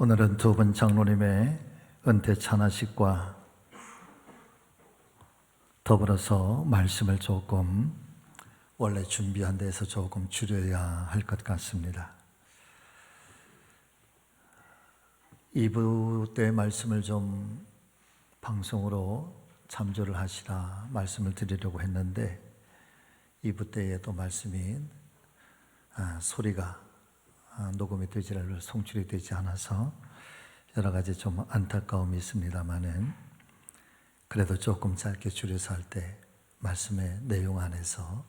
오늘은 두 분 장로님의 은퇴 찬하식과 더불어서 말씀을 조금 원래 준비한 데에서 조금 줄여야 할 것 같습니다. 2부 때 말씀을 좀 방송으로 참조를 하시라 말씀을 드리려고 했는데 2부 때에 또 말씀이 소리가 녹음이 되지 않고 송출이 되지 않아서 여러 가지 좀 안타까움이 있습니다만은 그래도 조금 짧게 줄여서 할 때 말씀의 내용 안에서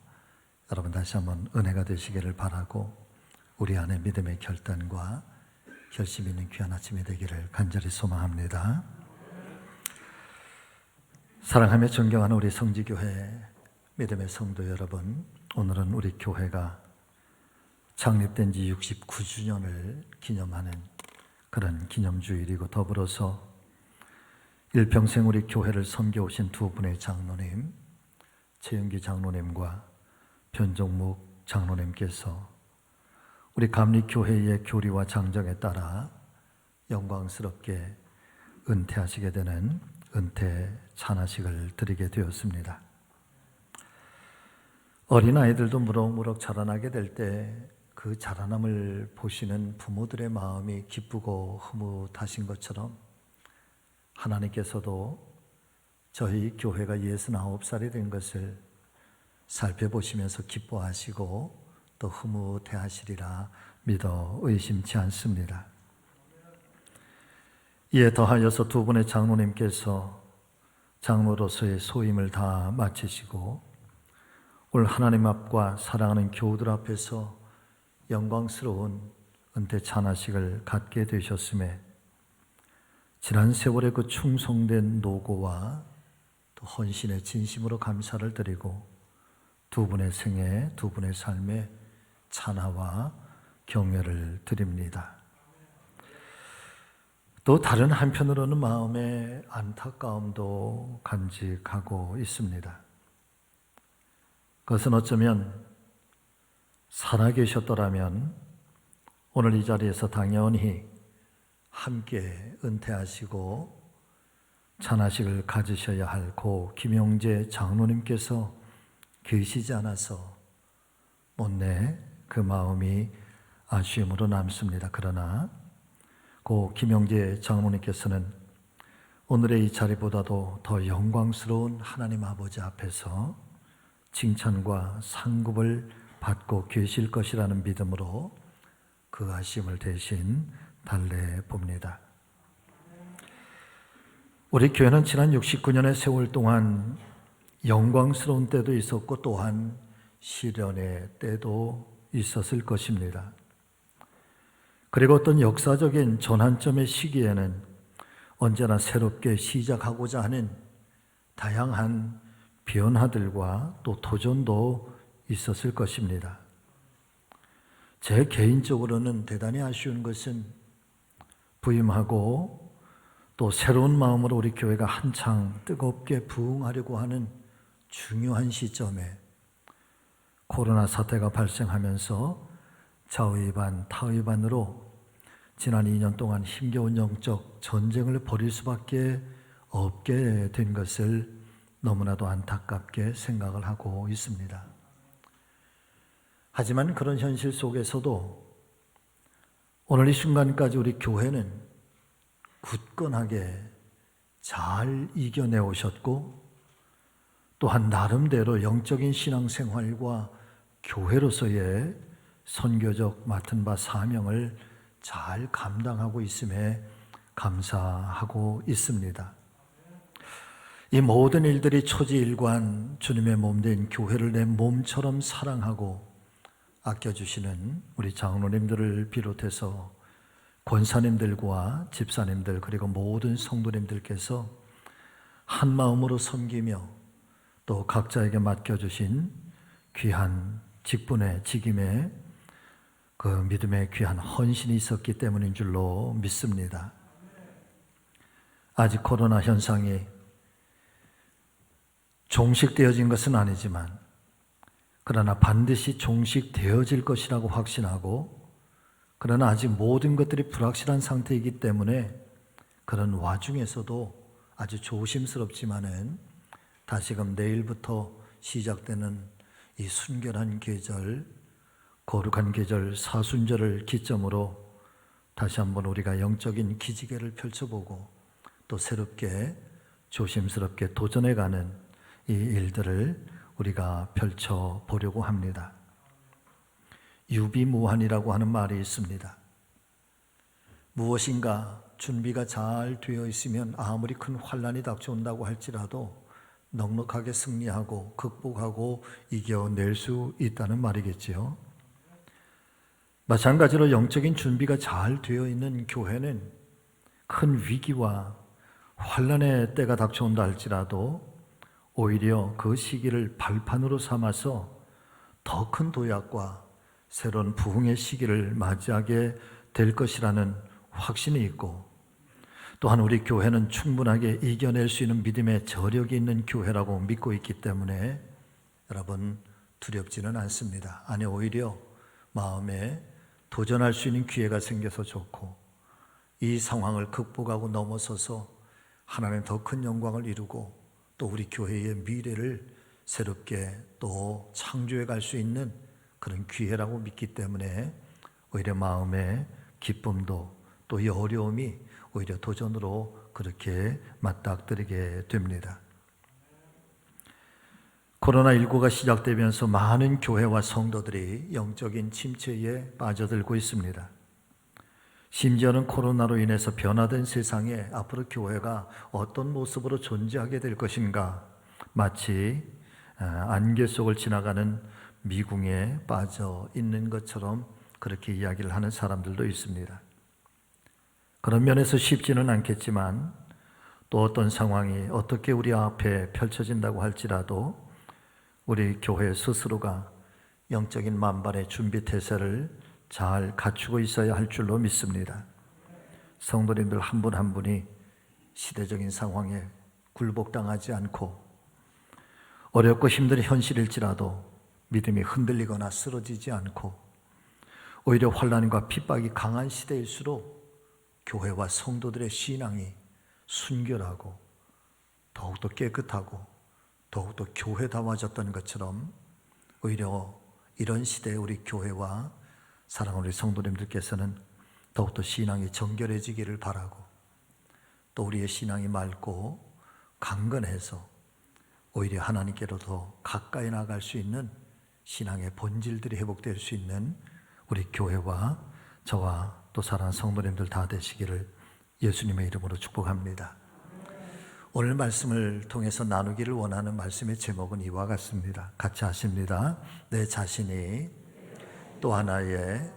여러분 다시 한번 은혜가 되시기를 바라고 우리 안에 믿음의 결단과 결심 있는 귀한 아침이 되기를 간절히 소망합니다. 사랑하며 존경하는 우리 성지교회 믿음의 성도 여러분, 오늘은 우리 교회가 창립된 지 69주년을 기념하는 그런 기념주일이고 더불어서 일평생 우리 교회를 섬겨오신 두 분의 장로님, 최영기 장로님과 변종묵 장로님께서 우리 감리교회의 교리와 장정에 따라 영광스럽게 은퇴하시게 되는 은퇴 찬하식을 드리게 되었습니다. 어린아이들도 무럭무럭 자라나게 될 때 그 자라남을 보시는 부모들의 마음이 기쁘고 흐뭇하신 것처럼 하나님께서도 저희 교회가 69살이 된 것을 살펴보시면서 기뻐하시고 또 흐뭇해 하시리라 믿어 의심치 않습니다. 이에 더하여서 두 분의 장로님께서 장로로서의 소임을 다 마치시고 오늘 하나님 앞과 사랑하는 교우들 앞에서 영광스러운 은퇴 찬하식을 갖게 되셨음에 지난 세월의 그 충성된 노고와 또 헌신의 진심으로 감사를 드리고 두 분의 생애, 두 분의 삶에 찬하와 경외를 드립니다. 또 다른 한편으로는 마음의 안타까움도 간직하고 있습니다. 그것은 어쩌면 살아계셨더라면 오늘 이 자리에서 당연히 함께 은퇴하시고 찬하식을 가지셔야 할 고 김용재 장로님께서 계시지 않아서 못내 그 마음이 아쉬움으로 남습니다. 그러나 고 김용재 장로님께서는 오늘의 이 자리보다도 더 영광스러운 하나님 아버지 앞에서 칭찬과 상급을 받고 계실 것이라는 믿음으로 그 아쉬움을 대신 달래봅니다. 우리 교회는 지난 69년의 세월 동안 영광스러운 때도 있었고 또한 시련의 때도 있었을 것입니다. 그리고 어떤 역사적인 전환점의 시기에는 언제나 새롭게 시작하고자 하는 다양한 변화들과 또 도전도 있었을 것입니다. 제 개인적으로는 대단히 아쉬운 것은 부임하고 또 새로운 마음으로 우리 교회가 한창 뜨겁게 부흥하려고 하는 중요한 시점에 코로나 사태가 발생하면서 좌의반, 타의반으로 지난 2년 동안 힘겨운 영적 전쟁을 벌일 수밖에 없게 된 것을 너무나도 안타깝게 생각을 하고 있습니다. 하지만 그런 현실 속에서도 오늘 이 순간까지 우리 교회는 굳건하게 잘 이겨내 오셨고 또한 나름대로 영적인 신앙생활과 교회로서의 선교적 맡은 바 사명을 잘 감당하고 있음에 감사하고 있습니다. 이 모든 일들이 초지일관 주님의 몸된 교회를 내 몸처럼 사랑하고 아껴주시는 우리 장로님들을 비롯해서 권사님들과 집사님들 그리고 모든 성도님들께서 한 마음으로 섬기며 또 각자에게 맡겨주신 귀한 직분의 직임에 그 믿음의 귀한 헌신이 있었기 때문인 줄로 믿습니다. 아직 코로나 현상이 종식되어진 것은 아니지만 그러나 반드시 종식되어질 것이라고 확신하고 그러나 아직 모든 것들이 불확실한 상태이기 때문에 그런 와중에서도 아주 조심스럽지만은 다시금 내일부터 시작되는 이 순결한 계절, 거룩한 계절 사순절을 기점으로 다시 한번 우리가 영적인 기지개를 펼쳐보고 또 새롭게 조심스럽게 도전해가는 이 일들을 우리가 펼쳐보려고 합니다. 유비무환이라고 하는 말이 있습니다. 무엇인가 준비가 잘 되어 있으면 아무리 큰 환난이 닥쳐온다고 할지라도 넉넉하게 승리하고 극복하고 이겨낼 수 있다는 말이겠지요. 마찬가지로 영적인 준비가 잘 되어 있는 교회는 큰 위기와 환난의 때가 닥쳐온다 할지라도 오히려 그 시기를 발판으로 삼아서 더 큰 도약과 새로운 부흥의 시기를 맞이하게 될 것이라는 확신이 있고, 또한 우리 교회는 충분하게 이겨낼 수 있는 믿음의 저력이 있는 교회라고 믿고 있기 때문에 여러분 두렵지는 않습니다. 아니, 오히려 마음에 도전할 수 있는 기회가 생겨서 좋고, 이 상황을 극복하고 넘어서서 하나님 더 큰 영광을 이루고 또 우리 교회의 미래를 새롭게 또 창조해 갈 수 있는 그런 기회라고 믿기 때문에 오히려 마음의 기쁨도 또 이 어려움이 오히려 도전으로 그렇게 맞닥뜨리게 됩니다. 코로나19가 시작되면서 많은 교회와 성도들이 영적인 침체에 빠져들고 있습니다. 심지어는 코로나로 인해서 변화된 세상에 앞으로 교회가 어떤 모습으로 존재하게 될 것인가, 마치 안개 속을 지나가는 미궁에 빠져 있는 것처럼 그렇게 이야기를 하는 사람들도 있습니다. 그런 면에서 쉽지는 않겠지만 또 어떤 상황이 어떻게 우리 앞에 펼쳐진다고 할지라도 우리 교회 스스로가 영적인 만반의 준비 태세를 잘 갖추고 있어야 할 줄로 믿습니다. 성도님들 한 분 한 분이 시대적인 상황에 굴복당하지 않고 어렵고 힘든 현실일지라도 믿음이 흔들리거나 쓰러지지 않고 오히려 환난과 핍박이 강한 시대일수록 교회와 성도들의 신앙이 순결하고 더욱더 깨끗하고 더욱더 교회다워졌던 것처럼 오히려 이런 시대에 우리 교회와 사랑하는 우리 성도님들께서는 더욱더 신앙이 정결해지기를 바라고 또 우리의 신앙이 맑고 강건해서 오히려 하나님께로 더 가까이 나갈 수 있는 신앙의 본질들이 회복될 수 있는 우리 교회와 저와 또 사랑하는 성도님들 다 되시기를 예수님의 이름으로 축복합니다. 오늘 말씀을 통해서 나누기를 원하는 말씀의 제목은 이와 같습니다. 같이 하십니다. 내 자신이 또 하나의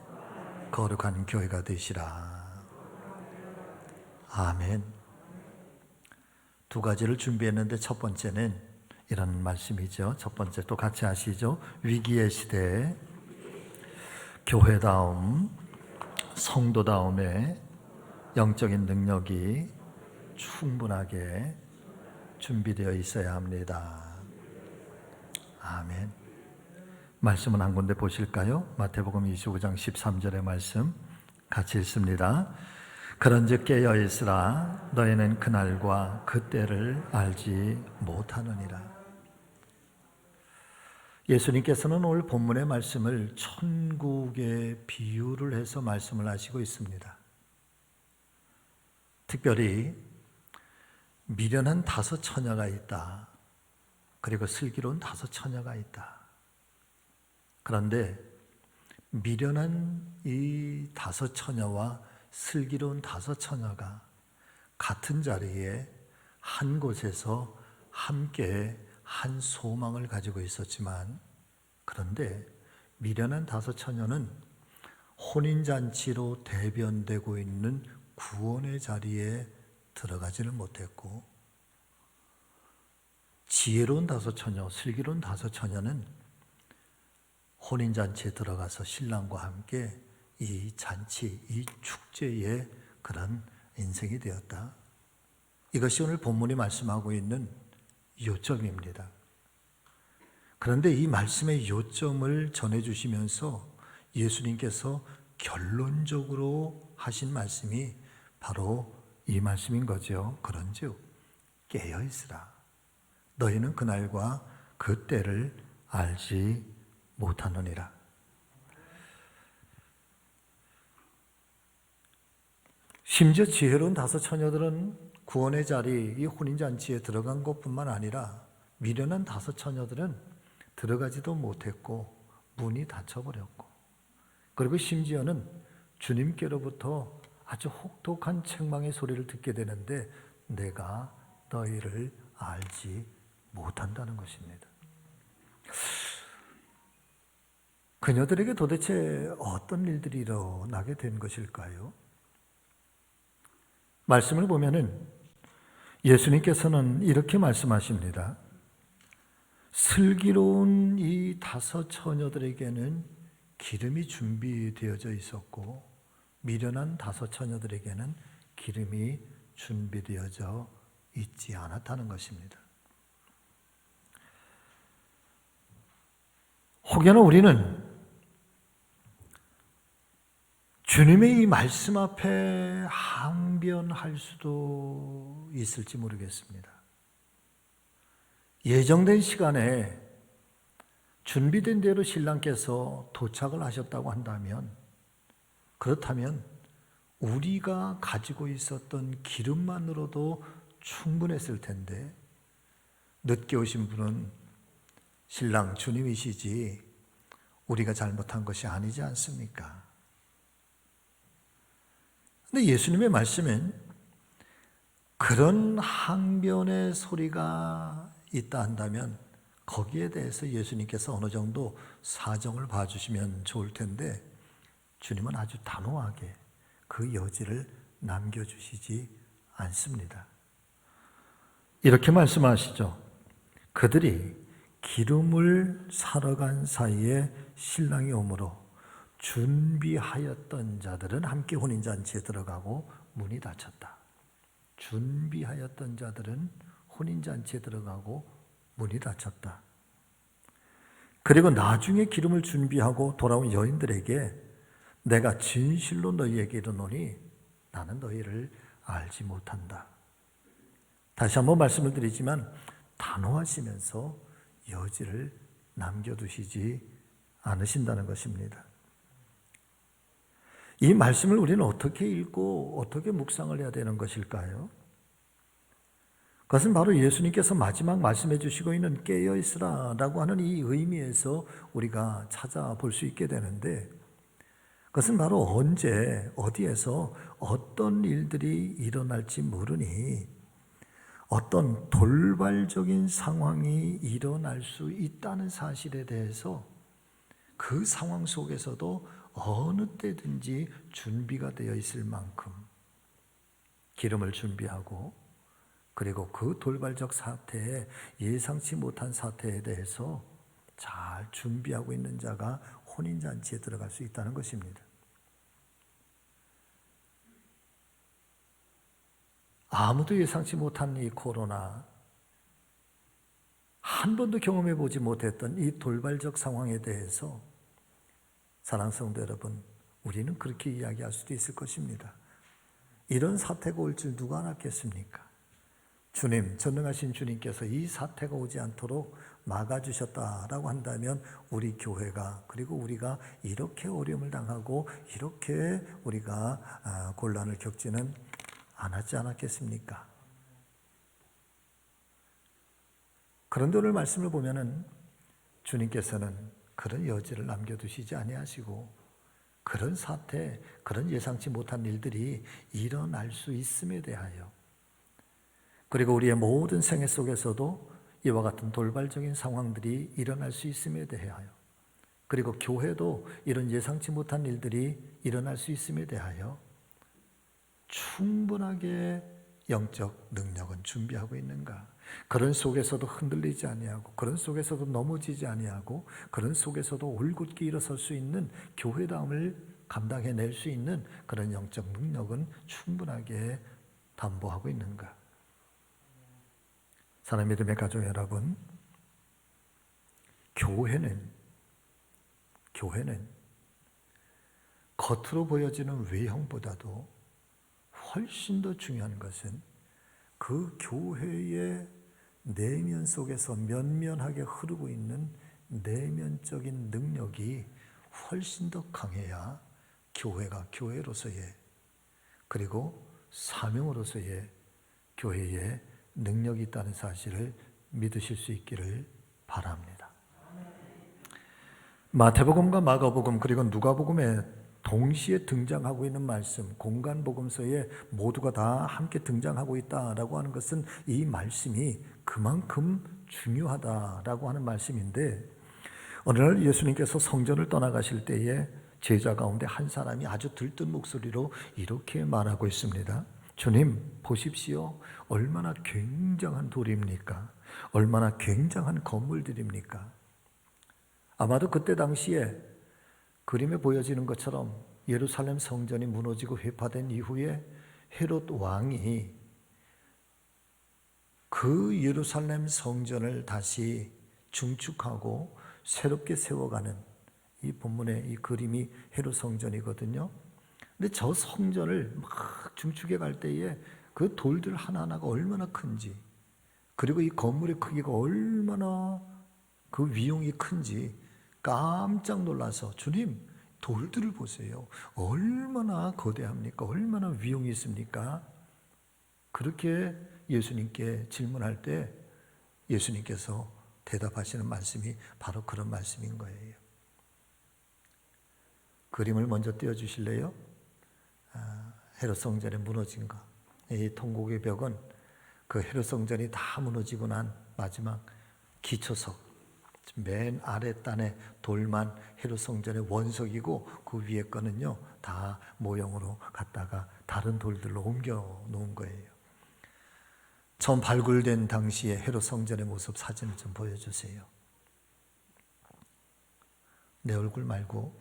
거룩한 교회가 되시라. 아멘. 두 가지를 준비했는데 첫 번째는 이런 말씀이죠. 첫 번째 또 같이 하시죠. 위기의 시대에 교회다움, 성도다움의 영적인 능력이 충분하게 준비되어 있어야 합니다. 아멘. 말씀은 한 군데 보실까요? 마태복음 25장 13절의 말씀 같이 읽습니다. 그런즉 깨어 있으라. 너희는 그날과 그때를 알지 못하느니라. 예수님께서는 오늘 본문의 말씀을 천국의 비유를 해서 말씀을 하시고 있습니다. 특별히 미련한 5 처녀가 있다. 그리고 슬기로운 5 처녀가 있다. 그런데 미련한 이 5 처녀와 슬기로운 5 처녀가 같은 자리에 한 곳에서 함께 한 소망을 가지고 있었지만, 그런데 미련한 5 처녀는 혼인잔치로 대변되고 있는 구원의 자리에 들어가지를 못했고, 지혜로운 5 처녀, 슬기로운 5 처녀는 혼인잔치에 들어가서 신랑과 함께 이 잔치, 이 축제의 그런 인생이 되었다. 이것이 오늘 본문이 말씀하고 있는 요점입니다. 그런데 이 말씀의 요점을 전해주시면서 예수님께서 결론적으로 하신 말씀이 바로 이 말씀인 거죠. 그런즉 깨어 있으라. 너희는 그날과 그 때를 알지 못하느니라. 심지어 지혜로운 다섯 처녀들은 구원의 자리, 이 혼인잔치에 들어간 것뿐만 아니라 미련한 다섯 처녀들은 들어가지도 못했고 문이 닫혀버렸고, 그리고 심지어는 주님께로부터 아주 혹독한 책망의 소리를 듣게 되는데 내가 너희를 알지 못한다는 것입니다. 그녀들에게 도대체 어떤 일들이 일어나게 된 것일까요? 말씀을 보면은 예수님께서는 이렇게 말씀하십니다. 슬기로운 이 다섯 처녀들에게는 기름이 준비되어져 있었고 미련한 다섯 처녀들에게는 기름이 준비되어져 있지 않았다는 것입니다. 혹여나 우리는 주님의 이 말씀 앞에 항변할 수도 있을지 모르겠습니다. 예정된 시간에 준비된 대로 신랑께서 도착을 하셨다고 한다면, 그렇다면 우리가 가지고 있었던 기름만으로도 충분했을 텐데 늦게 오신 분은 신랑 주님이시지 우리가 잘못한 것이 아니지 않습니까? 근데 예수님의 말씀은 그런 항변의 소리가 있다 한다면 거기에 대해서 예수님께서 어느 정도 사정을 봐주시면 좋을 텐데 주님은 아주 단호하게 그 여지를 남겨주시지 않습니다. 이렇게 말씀하시죠. 그들이 기름을 사러 간 사이에 신랑이 오므로 준비하였던 자들은 함께 혼인잔치에 들어가고 문이 닫혔다. 준비하였던 자들은 혼인잔치에 들어가고 문이 닫혔다. 그리고 나중에 기름을 준비하고 돌아온 여인들에게 내가 진실로 너희에게 이르노니 나는 너희를 알지 못한다. 다시 한번 말씀을 드리지만 단호하시면서 여지를 남겨두시지 않으신다는 것입니다. 이 말씀을 우리는 어떻게 읽고 어떻게 묵상을 해야 되는 것일까요? 그것은 바로 예수님께서 마지막 말씀해 주시고 있는 깨어 있으라 라고 하는 이 의미에서 우리가 찾아볼 수 있게 되는데, 그것은 바로 언제 어디에서 어떤 일들이 일어날지 모르니 어떤 돌발적인 상황이 일어날 수 있다는 사실에 대해서 그 상황 속에서도 어느 때든지 준비가 되어 있을 만큼 기름을 준비하고, 그리고 그 돌발적 사태에 예상치 못한 사태에 대해서 잘 준비하고 있는 자가 혼인잔치에 들어갈 수 있다는 것입니다. 아무도 예상치 못한 이 코로나, 한 번도 경험해 보지 못했던 이 돌발적 상황에 대해서 사랑하는 성도 여러분, 우리는 그렇게 이야기할 수도 있을 것입니다. 이런 사태가 올 줄 누가 알았겠습니까? 주님, 전능하신 주님께서 이 사태가 오지 않도록 막아주셨다라고 한다면 우리 교회가, 그리고 우리가 이렇게 어려움을 당하고 이렇게 우리가 곤란을 겪지는 않았지 않았겠습니까? 그런데 오늘 말씀을 보면은 주님께서는 그런 여지를 남겨두시지 아니하시고 그런 사태, 그런 예상치 못한 일들이 일어날 수 있음에 대하여, 그리고 우리의 모든 생애 속에서도 이와 같은 돌발적인 상황들이 일어날 수 있음에 대하여, 그리고 교회도 이런 예상치 못한 일들이 일어날 수 있음에 대하여 충분하게 영적 능력은 준비하고 있는가? 그런 속에서도 흔들리지 아니하고, 그런 속에서도 넘어지지 아니하고, 그런 속에서도 올곧게 일어설 수 있는 교회다움을 감당해낼 수 있는 그런 영적 능력은 충분하게 담보하고 있는가? 사랑하는 믿음의 가족 여러분, 교회는 겉으로 보여지는 외형보다도 훨씬 더 중요한 것은 그 교회의 내면 속에서 면면하게 흐르고 있는 내면적인 능력이 훨씬 더 강해야 교회가 교회로서의, 그리고 사명으로서의 교회에 능력이 있다는 사실을 믿으실 수 있기를 바랍니다. 마태복음과 마가복음 그리고 누가복음에 동시에 등장하고 있는 말씀, 공간복음서에 모두가 다 함께 등장하고 있다라고 하는 것은 이 말씀이 그만큼 중요하다라고 하는 말씀인데, 어느 날 예수님께서 성전을 떠나가실 때에 제자 가운데 한 사람이 아주 들뜬 목소리로 이렇게 말하고 있습니다. 주님, 보십시오. 얼마나 굉장한 돌입니까? 얼마나 굉장한 건물들입니까? 아마도 그때 당시에 그림에 보여지는 것처럼 예루살렘 성전이 무너지고 회파된 이후에 헤롯 왕이 그 예루살렘 성전을 다시 중축하고 새롭게 세워가는, 이 본문의 이 그림이 헤롯 성전이거든요. 근데 저 성전을 막 중축해 갈 때에 그 돌들 하나하나가 얼마나 큰지, 그리고 이 건물의 크기가 얼마나 그 위용이 큰지 깜짝 놀라서, 주님, 돌들을 보세요. 얼마나 거대합니까? 얼마나 위용이 있습니까? 그렇게 예수님께 질문할 때 예수님께서 대답하시는 말씀이 바로 그런 말씀인 거예요. 그림을 먼저 띄워주실래요? 헤롯 성전이 무너진 거. 이 통곡의 벽은 그 헤롯 성전이 다 무너지고 난 마지막 기초석, 맨 아래 단의 돌만 헤롯 성전의 원석이고, 그 위에 거는요 다 모형으로 갖다가 다른 돌들로 옮겨 놓은 거예요. 처음 발굴된 당시의 헤롯 성전의 모습 사진을 좀 보여주세요. 내 얼굴 말고.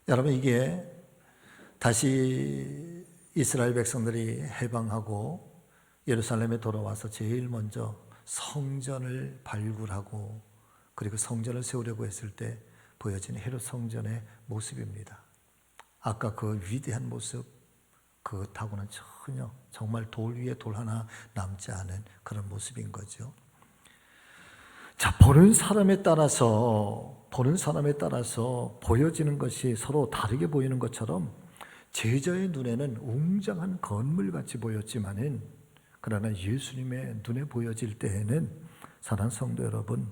여러분, 이게 다시 이스라엘 백성들이 해방하고 예루살렘에 돌아와서 제일 먼저 성전을 발굴하고 그리고 성전을 세우려고 했을 때 보여진 헤롯 성전의 모습입니다. 아까 그 위대한 모습, 그것하고는 전혀, 정말 돌 위에 돌 하나 남지 않은 그런 모습인 거죠. 자, 보는 사람에 따라서 보여지는 것이 서로 다르게 보이는 것처럼 제자의 눈에는 웅장한 건물같이 보였지만은, 그러나 예수님의 눈에 보여질 때에는, 사랑하는 성도 여러분,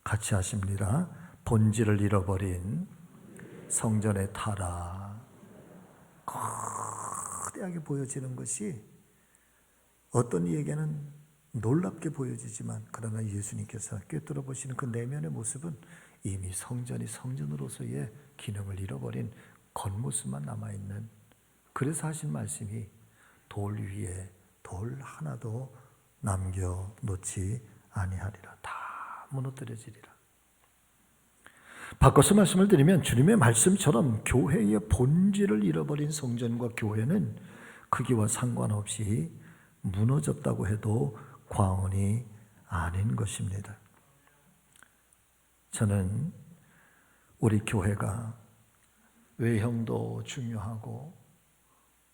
같이 하십니다. 본질을 잃어버린 성전의 타락. 거대하게 보여지는 것이 어떤 이에게는 놀랍게 보여지지만, 그러나 예수님께서 꿰뚫어 보시는 그 내면의 모습은 이미 성전이 성전으로서의 기능을 잃어버린 겉모습만 남아있는, 그래서 하신 말씀이 돌 위에 돌 하나도 남겨놓지 아니하리라. 다 무너뜨려지리라. 바꿔서 말씀을 드리면, 주님의 말씀처럼 교회의 본질을 잃어버린 성전과 교회는 크기와 상관없이 무너졌다고 해도 과언이 아닌 것입니다. 저는 우리 교회가 외형도 중요하고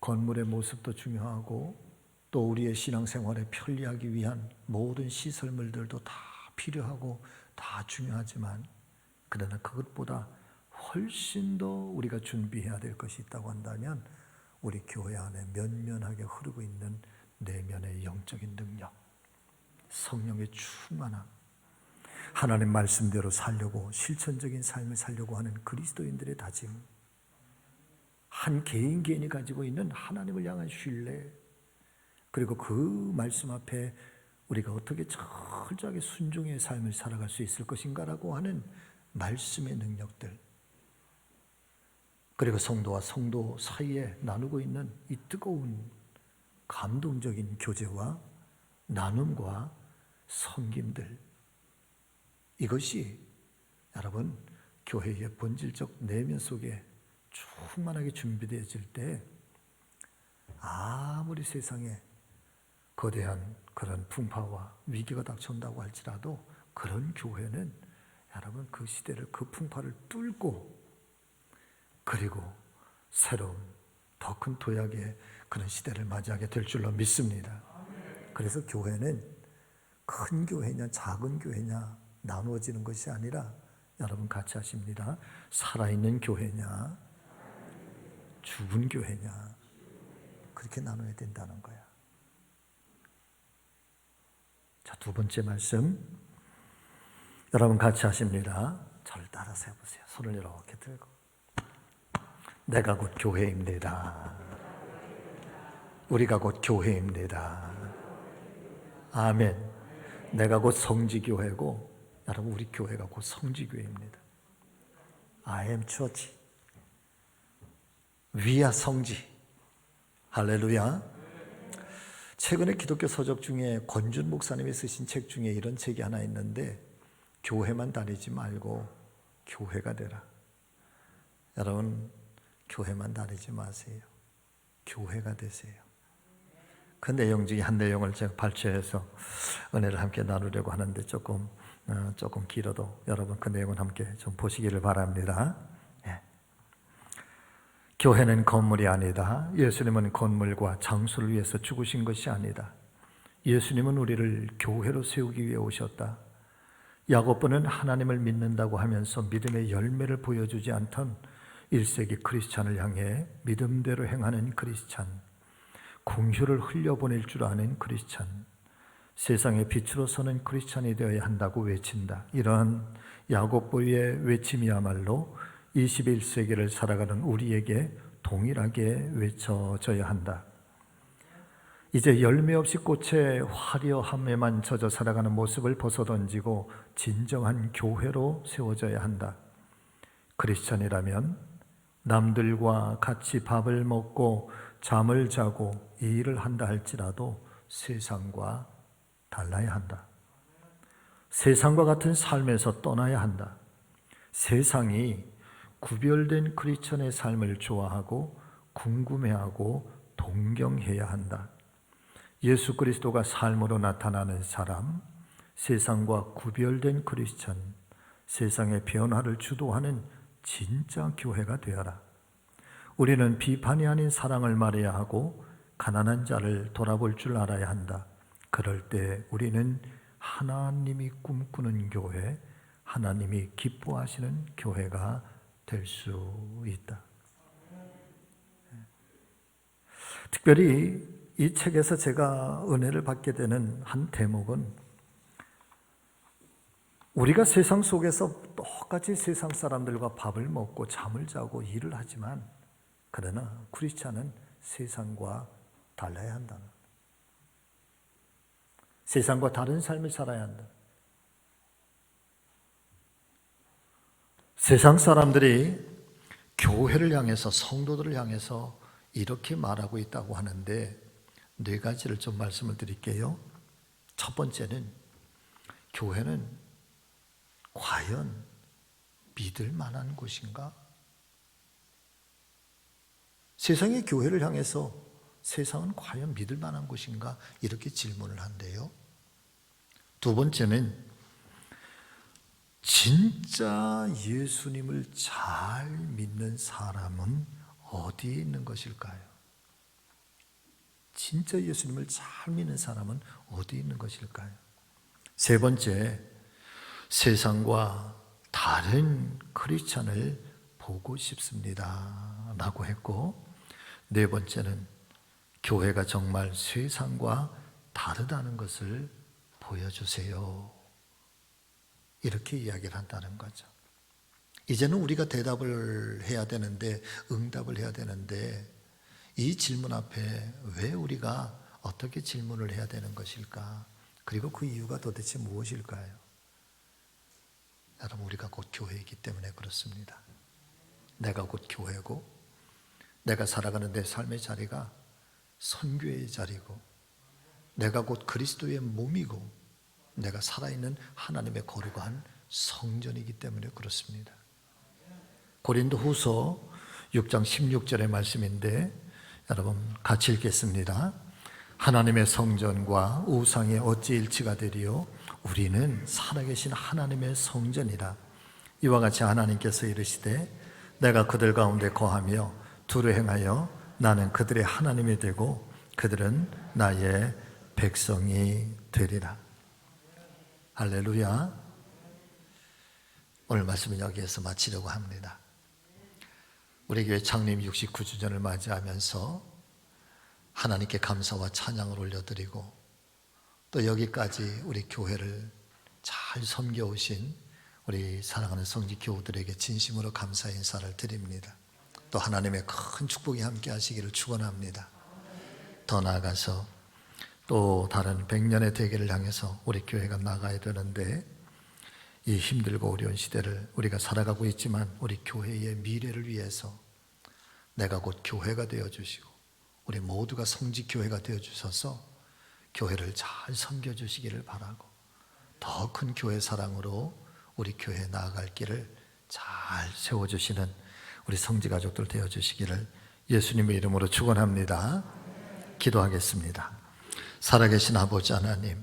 건물의 모습도 중요하고 또 우리의 신앙생활에 편리하기 위한 모든 시설물들도 다 필요하고 다 중요하지만, 그러나 그것보다 훨씬 더 우리가 준비해야 될 것이 있다고 한다면, 우리 교회 안에 면면하게 흐르고 있는 내면의 영적인 능력, 성령의 충만함, 하나님 말씀대로 살려고, 실천적인 삶을 살려고 하는 그리스도인들의 다짐, 한 개인 개인이 가지고 있는 하나님을 향한 신뢰, 그리고 그 말씀 앞에 우리가 어떻게 철저하게 순종의 삶을 살아갈 수 있을 것인가라고 하는 말씀의 능력들, 그리고 성도와 성도 사이에 나누고 있는 이 뜨거운 감동적인 교제와 나눔과 섬김들, 이것이 여러분 교회의 본질적 내면 속에 충만하게 준비되어질 때, 아무리 세상에 거대한 그런 풍파와 위기가 닥쳐온다고 할지라도 그런 교회는 여러분 그 시대를, 그 풍파를 뚫고 그리고 새로운 더 큰 도약의 그런 시대를 맞이하게 될 줄로 믿습니다. 그래서 교회는 큰 교회냐 작은 교회냐 나누어지는 것이 아니라 여러분 같이 하십니다. 살아있는 교회냐 죽은 교회냐 그렇게 나눠야 된다는 거야. 자, 두 번째 말씀 여러분 같이 하십니다. 저를 따라서 해보세요. 손을 이렇게 들고 내가 곧 교회입니다. 우리가 곧 교회입니다. 아멘. 내가 곧 성지교회고 여러분 우리 교회가 곧 성지교회입니다. I am church. We are 성지. 할렐루야. 최근에 기독교 서적 중에 권준 목사님이 쓰신 책 중에 이런 책이 하나 있는데 교회만 다니지 말고 교회가 되라. 여러분 교회만 다니지 마세요. 교회가 되세요. 그 내용 중에 한 내용을 제가 발췌해서 은혜를 함께 나누려고 하는데 조금 길어도 여러분 그 내용을 함께 좀 보시기를 바랍니다. 예. 교회는 건물이 아니다. 예수님은 건물과 장소를 위해서 죽으신 것이 아니다. 예수님은 우리를 교회로 세우기 위해 오셨다. 야고보는 하나님을 믿는다고 하면서 믿음의 열매를 보여주지 않던 1세기 크리스찬을 향해 믿음대로 행하는 크리스찬, 공휴를 흘려보낼 줄 아는 크리스찬, 세상의 빛으로 서는 크리스찬이 되어야 한다고 외친다. 이러한 야고보의 외침이야말로 21세기를 살아가는 우리에게 동일하게 외쳐져야 한다. 이제 열매 없이 꽃의 화려함에만 젖어 살아가는 모습을 벗어던지고 진정한 교회로 세워져야 한다. 크리스찬이라면 남들과 같이 밥을 먹고 잠을 자고 이 일을 한다 할지라도 세상과 달라야 한다. 세상과 같은 삶에서 떠나야 한다. 세상이 구별된 크리스천의 삶을 좋아하고 궁금해하고 동경해야 한다. 예수 그리스도가 삶으로 나타나는 사람, 세상과 구별된 크리스천, 세상의 변화를 주도하는 진짜 교회가 되어라. 우리는 비판이 아닌 사랑을 말해야 하고 가난한 자를 돌아볼 줄 알아야 한다. 그럴 때 우리는 하나님이 꿈꾸는 교회, 하나님이 기뻐하시는 교회가 될 수 있다. 특별히 이 책에서 제가 은혜를 받게 되는 한 대목은 우리가 세상 속에서 똑같이 세상 사람들과 밥을 먹고 잠을 자고 일을 하지만 그러나 크리스찬은 세상과 달라야 한다. 세상과 다른 삶을 살아야 한다. 세상 사람들이 교회를 향해서 성도들을 향해서 이렇게 말하고 있다고 하는데 네 가지를 좀 말씀을 드릴게요. 첫 번째는 교회는 과연 믿을 만한 곳인가? 세상의 교회를 향해서 세상은 과연 믿을 만한 곳인가? 이렇게 질문을 한대요. 두 번째는 진짜 예수님을 잘 믿는 사람은 어디에 있는 것일까요? 진짜 예수님을 잘 믿는 사람은 어디에 있는 것일까요? 세 번째, 세상과 다른 크리스찬을 보고 싶습니다 라고 했고, 네 번째는 교회가 정말 세상과 다르다는 것을 보여주세요. 이렇게 이야기를 한다는 거죠. 이제는 우리가 대답을 해야 되는데, 응답을 해야 되는데, 이 질문 앞에 왜 우리가 어떻게 질문을 해야 되는 것일까? 그리고 그 이유가 도대체 무엇일까요? 여러분, 우리가 곧 교회이기 때문에 그렇습니다. 내가 곧 교회고, 내가 살아가는 내 삶의 자리가 선교의 자리고, 내가 곧 그리스도의 몸이고, 내가 살아있는 하나님의 거룩한 성전이기 때문에 그렇습니다. 고린도후서 6장 16절의 말씀인데 여러분 같이 읽겠습니다. 하나님의 성전과 우상의 어찌 일치가 되리요? 우리는 살아계신 하나님의 성전이라. 이와 같이 하나님께서 이르시되 내가 그들 가운데 거하며 두루 행하여 나는 그들의 하나님이 되고 그들은 나의 백성이 되리라. 할렐루야. 오늘 말씀은 여기에서 마치려고 합니다. 우리 교회 창립 69주년을 맞이하면서 하나님께 감사와 찬양을 올려드리고 또 여기까지 우리 교회를 잘 섬겨오신 우리 사랑하는 성지 교우들에게 진심으로 감사 인사를 드립니다. 또 하나님의 큰 축복이 함께 하시기를 축원합니다. 더 나아가서 또 다른 100년의 대계를 향해서 우리 교회가 나가야 되는데 이 힘들고 어려운 시대를 우리가 살아가고 있지만 우리 교회의 미래를 위해서 내가 곧 교회가 되어주시고 우리 모두가 성지교회가 되어주셔서 교회를 잘 섬겨주시기를 바라고 더 큰 교회 사랑으로 우리 교회에 나아갈 길을 잘 세워주시는 우리 성지가족들 되어주시기를 예수님의 이름으로 축원합니다. 기도하겠습니다. 살아계신 아버지 하나님,